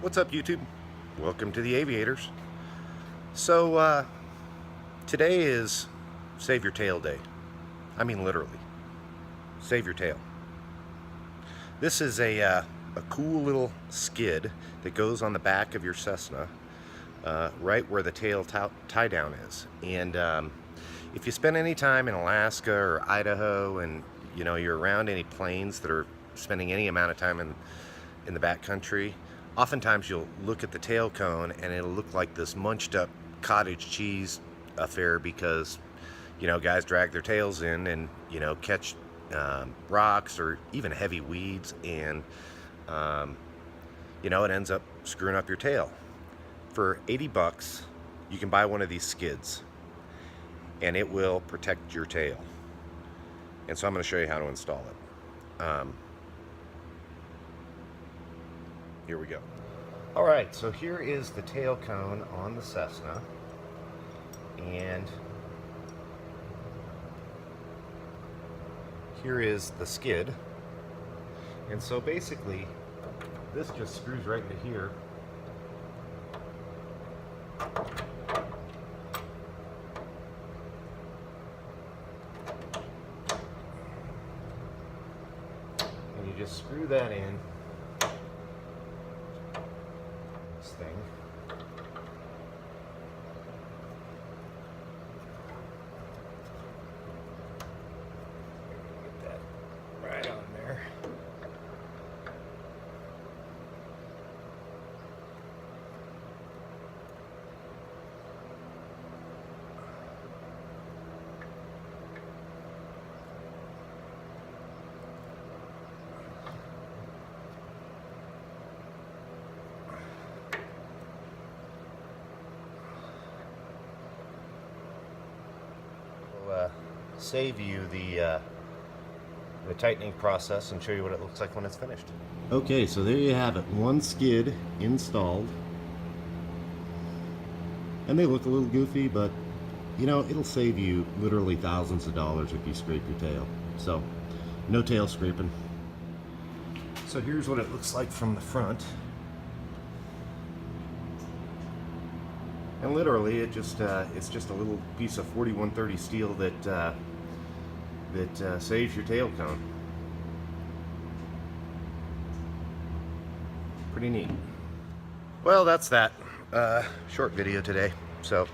What's up, YouTube? Welcome to the Aviators. So today is Save Your Tail Day. I mean literally. Save your tail. This is a cool little skid that goes on the back of your Cessna, right where the tail tie down is. And if you spend any time in Alaska or Idaho, and you're around any planes that are spending any amount of time in the backcountry, oftentimes you'll look at the tail cone and it'll look like this munched up cottage cheese affair because guys drag their tails in and catch rocks or even heavy weeds, and it ends up screwing up your tail. For 80 bucks you can buy one of these skids and it will protect your tail. And so I'm going to show you how to install it. Here we go. Alright, so here is the tail cone on the Cessna, and here is the skid. And so basically this just screws right into here. And you just screw that in this thing. Get that right on there. Save you the tightening process and show you what it looks like when it's finished. Okay, so there you have it, one skid installed, and they look a little goofy, but it'll save you literally thousands of dollars if you scrape your tail. So no tail scraping. So here's what it looks like from the front. And literally, it's just a little piece of 4130 steel that saves your tail cone. Pretty neat. Well, that's that. Short video today. So,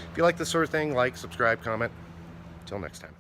if you like this sort of thing, like, subscribe, comment. Till next time.